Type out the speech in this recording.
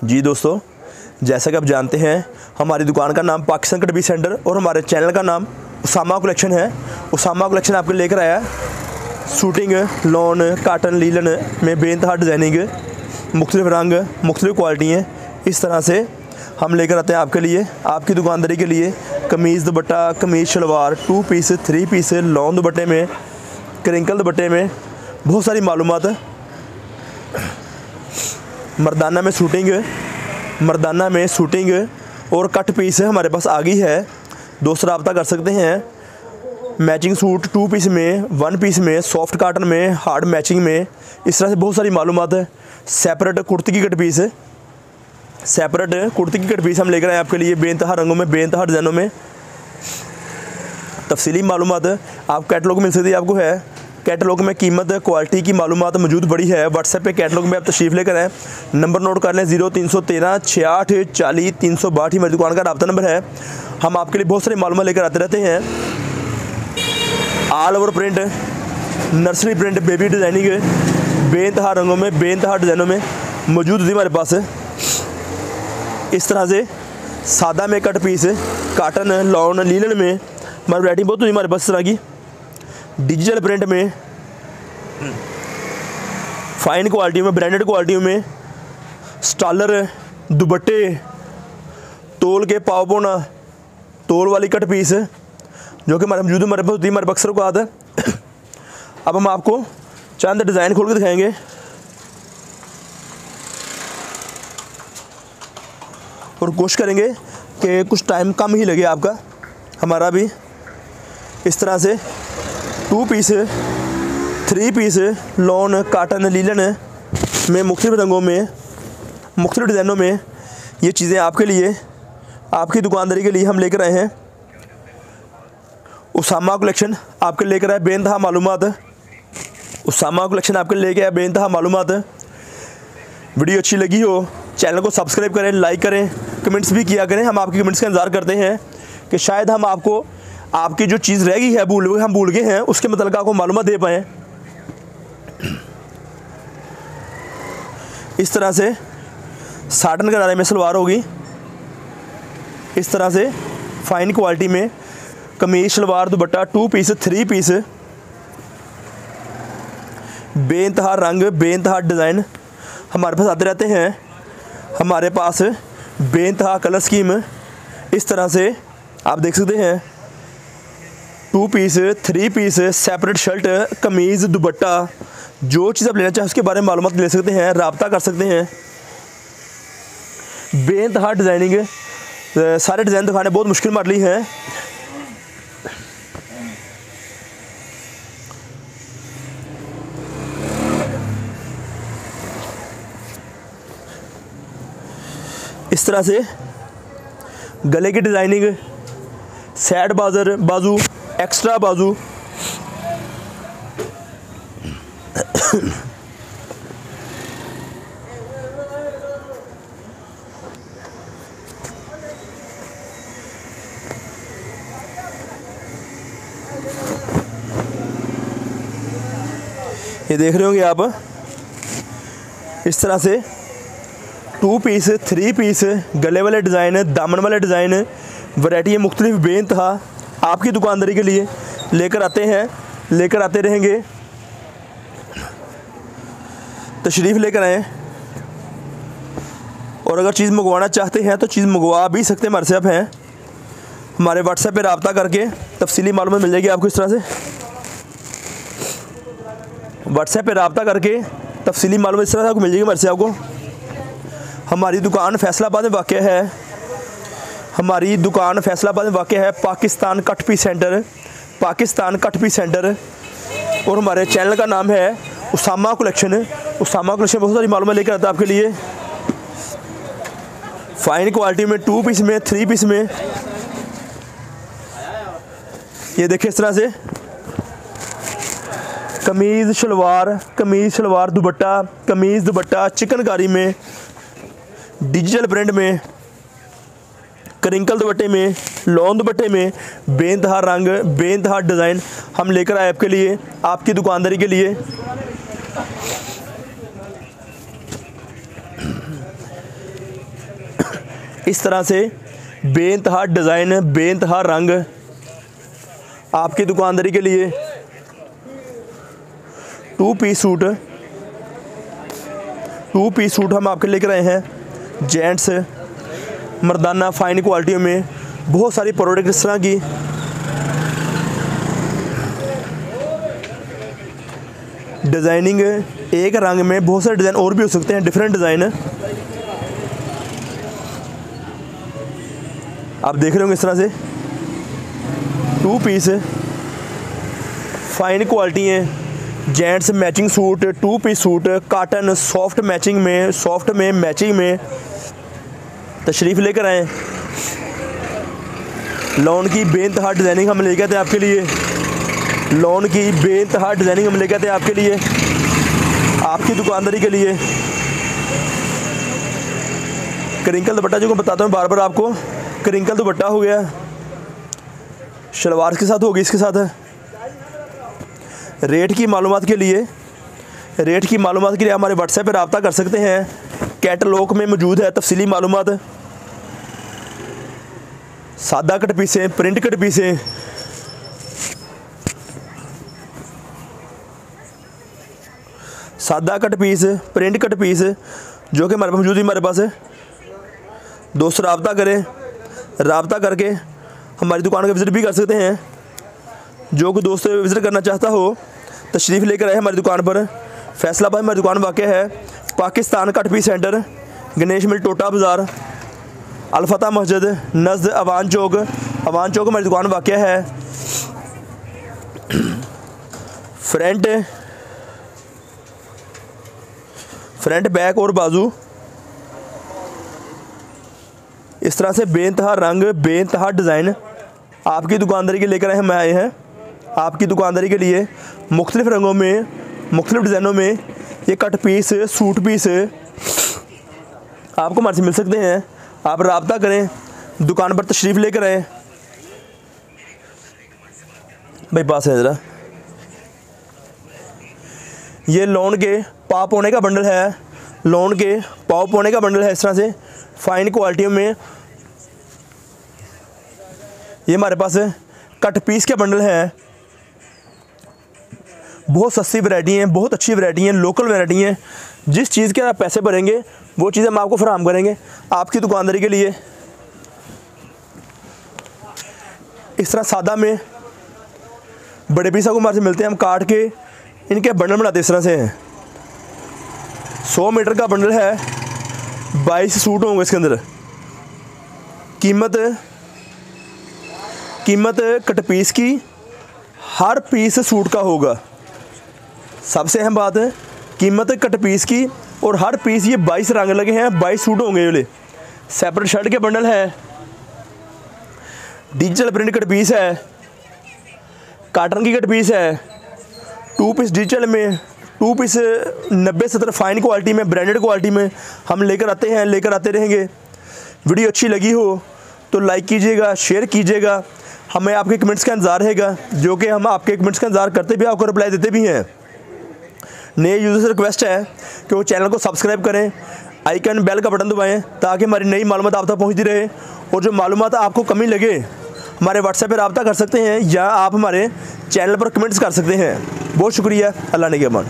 जी दोस्तों, जैसा कि आप जानते हैं हमारी दुकान का नाम पाकिस्तान कट पीस सेंटर और हमारे चैनल का नाम उसामा कलेक्शन है। उसामा कलेक्शन आपके लेकर आया है शूटिंग, लॉन, काटन, लीलन में बेइंतहा डिज़ाइनिंग, मुख्तलिफ रंग, मुख्तलिफ क्वालिटी हैं। इस तरह से हम लेकर आते हैं आपके लिए, आपकी दुकानदारी के लिए कमीज़ दुपट्टा, कमीज़ शलवार, 2 पीस, 3 पीस, लॉन दुपट्टे में, क्रिंकल दुपट्टे में, बहुत सारी मालूमात। मर्दाना में शूटिंग और कट पीस हमारे पास आ गई है। दोस्त रब्ता कर सकते हैं। मैचिंग सूट 2 पीस में, 1 पीस में, सॉफ्ट काटन में, हार्ड मैचिंग में, इस तरह से बहुत सारी मालूमात है। सेपरेट कुर्ती की कट पीस हम लेकर आए आपके लिए बेइंतहा रंगों में, बेइंतहा डिज़ाइनों में। तफसीली मालूमात आप कैटलॉग मिल सकती है, आपको है कैटलॉग में कीमत, क्वालिटी की मालूमात मौजूद पड़ी है। व्हाट्सएप पे कैटलॉग में आप तशरीफ़ लेकर आएँ। नंबर नोट कर लें 0313 68 40 362 ही मेरी दुकान का रब्ता नंबर है। हम आपके लिए बहुत सारी मालूमात लेकर आते रहते हैं। All over print, nursery print, baby designing बेइंतहा रंगों में, बेइंतहा डिज़ाइनों में मौजूद थी हमारे पास। इस तरह से सादा में cut piece, cotton, lawn, linen में हमारी वैरायटी बहुत हुई हमारे पास। इस तरह की डिजिटल प्रिंट में, फाइन क्वालिटी में, ब्रांडेड क्वालिटी में, स्टालर दुपट्टे, तोल के पाव पौना, तोल वाली कट पीस जो कि हमारे मौजूद हमारे पास होती है, हमारे बक्सर को आता है। अब हम आपको चंद डिज़ाइन खोल के दिखाएंगे और कोशिश करेंगे कि कुछ टाइम कम ही लगे आपका, हमारा भी। इस तरह से 2 piece, 3 piece, lawn, cotton, linen में मुख्तलिफ रंगों में, मुख्तलिफ डिज़ाइनों में ये चीज़ें आपके लिए, आपकी दुकानदारी के लिए हम लेकर आए हैं। उसामा कलेक्शन आपके लेकर आए बेइंतहा मालूमात। उसामा कलेक्शन आपके लेके आए बेइंतहा मालूमात। वीडियो अच्छी लगी हो चैनल को सब्सक्राइब करें, लाइक करें, कमेंट्स भी किया करें। हम आपके कमेंट्स का इंतज़ार करते हैं कि शायद हम आपको आपकी जो चीज़ रह गई है, हम भूल गए हैं, उसके मतलब आपको मालूमात दे पाएँ। इस तरह से साटन गरारे में सलवार होगी। इस तरह से फाइन क्वालिटी में कमीज, शलवार, दुपट्टा, 2 पीस, 3 पीस, बेइंतहा रंग, बेइंतहा डिज़ाइन हमारे पास आते रहते हैं। हमारे पास बेइंतहा कलर स्कीम इस तरह से आप देख सकते हैं। 2 पीस, 3 पीस, सेपरेट शर्ट, कमीज़, दुपट्टा, जो चीज़ आप लेना चाहें उसके बारे में मालूमात ले सकते हैं, रब्ता कर सकते हैं। बेइंतहा डिज़ाइनिंग, सारे डिज़ाइन दिखाने बहुत मुश्किल मरली है। इस तरह से गले की डिज़ाइनिंग, सैड बाजू, एक्स्ट्रा बाजू, ये देख रहे होंगे आप। इस तरह से 2 पीस, 3 पीस, गले वाले डिज़ाइन, दामन वाले डिज़ाइन, वैरायटी मुख्तलिफ बेइंतहा आपकी दुकानदारी के लिए लेकर आते हैं, लेकर आते रहेंगे। तशरीफ़ लेकर आएँ और अगर चीज़ मंगवाना चाहते हैं तो चीज़ मंगवा भी सकते हैं। हमारे से आप हैं, हमारे व्हाट्सएप पे रब्ता करके तफसीली मालूमात मिल जाएगी आपको। इस तरह से व्हाट्सएप पे रब्ता करके तफसीली मालूमात इस तरह से आपको मिल जाएगी हमारे से आपको। हमारी दुकान फैसलाबाद में वाक़ है। हमारी दुकान फैसलाबाद में वाक़ है। Pakistan cut piece centre, Pakistan cut piece centre. और हमारे चैनल का नाम है उसामा कलेक्शन। उसामा कलेक्शन बहुत सारी मालूमात लेकर आता है आपके लिए, फाइन क्वालिटी में, 2 पीस में, 3 पीस में। ये देखिए इस तरह से कमीज़ शलवार, दुपट्टा, कमीज़ दुपट्टा, चिकनकारी में, डिजिटल प्रिंट में, क्रिंकल दुपट्टे में, लॉन दुपट्टे में, बेइंतहा रंग, बेइंतहा डिज़ाइन हम लेकर आए आपके लिए, आपकी दुकानदारी के लिए। इस तरह से बेइंतहा डिज़ाइन, बेइंतहा रंग आपकी दुकानदारी के लिए 2 पीस सूट हम आपके लेकर आए हैं। जेंट्स मर्दाना फाइन क्वालिटियों में बहुत सारी प्रोडक्ट इस तरह की डिज़ाइनिंग, एक रंग में बहुत सारे डिज़ाइन और भी हो सकते हैं, डिफरेंट डिज़ाइन आप देख रहे होंगे। इस तरह से 2 पीस फाइन क्वालिटी हैं, gents matching suit, 2 piece suit, cotton soft में मैचिंग में तशरीफ़ लेकर आए। लॉन की बेइंतहा डिज़ाइनिंग हम लेकर आते हैं आपके लिए, लॉन की बेइंतहा डिज़ाइनिंग हम लेकर आते हैं आपके लिए, आपकी दुकानदारी के लिए। क्रिंकल दुपट्टा जो मैं बताता हूँ बार बार आपको, क्रिंकल दुपट्टा हो गया, शलवार के साथ होगी, इसके साथ रेट की मालूमात के लिए हमारे व्हाट्सएप पर रब्ता कर सकते हैं। कैटलॉग में मौजूद है तफसीली मालूमात। सादा कट पीसें, प्रिंट कट पीसें, सादा cut piece, print cut piece जो कि हमारे मौजूद ही हमारे पास है। दोस्त रब्ता करें, रब्ता करके हमारी दुकान का विज़िट भी कर सकते हैं। जो कोई दोस्त विज़िट करना चाहता हो तशरीफ़ लेकर आए हमारी दुकान पर। फैसलाबाद हमारी दुकान वाक़ है, Pakistan cut piece centre, Ganesh mill, टोटा बाज़ार, अलफता मस्जिद नज़द अवान चौक हमारी दुकान वाक़ है। फ्रंट बैक और बाजू इस तरह से बेइंतहा रंग, बेइंतहा डिज़ाइन आपकी दुकानदारी के लेकर हम आए हैं। आपकी दुकानदारी के लिए मुख्तलिफ़ रंगों में, मुख्तलिफ़ डिज़ाइनों में ये कट पीस, सूट पीस आपको हमारे से मिल सकते हैं। आप रब्ता करें, दुकान पर तशरीफ़ लेकर आएँ। भाई पास है ज़रा, ये लॉन के पाव पौने का बंडल है, लॉन के पाव पौने का बंडल है। इस तरह से फाइन क्वालिटियों में ये हमारे पास कट पीस के बंडल हैं। बहुत सस्ती वैरायटी हैं, बहुत अच्छी वैरायटी हैं, लोकल वैरायटी हैं। जिस चीज़ के आप पैसे भरेंगे वो चीज़ हम आपको फराहम करेंगे आपकी दुकानदारी के लिए। इस तरह सादा में बड़े पीस आपको हमारे से मिलते हैं, हम काट के इनके बंडल बनाते इस तरह से हैं। 100 मीटर का बंडल है, 22 सूट होंगे इसके अंदर। कीमत कट पीस की हर पीस सूट का होगा। सबसे अहम बात है कीमत कट पीस की, और हर पीस ये 22 रंग लगे हैं, 22 सूट होंगे। ये सेपरेट शर्ट के बंडल है, डिजिटल प्रिंट कट पीस है, कॉटन की कट पीस है, 2 पीस डिजिटल में, 2 पीस 90-70 फाइन क्वालिटी में, ब्रांडेड क्वालिटी में हम लेकर आते हैं, लेकर आते रहेंगे। वीडियो अच्छी लगी हो तो लाइक कीजिएगा, शेयर कीजिएगा। हमें आपके कमेंट्स का इंतज़ार रहेगा, जो कि हम आपके कमेंट्स का इंतज़ार करते भी, आपको रिप्लाई देते भी हैं। नए यूज़र से रिक्वेस्ट है कि वो चैनल को सब्सक्राइब करें, आइकन बेल का बटन दबाएं, ताकि हमारी नई मालूमात आप तक पहुँचती रहे। और जो मालूमात आपको कमी लगे हमारे व्हाट्सएप पर रब्ता कर सकते हैं, या आप हमारे चैनल पर कमेंट्स कर सकते हैं। बहुत शुक्रिया, अल्लाह ने के अमान।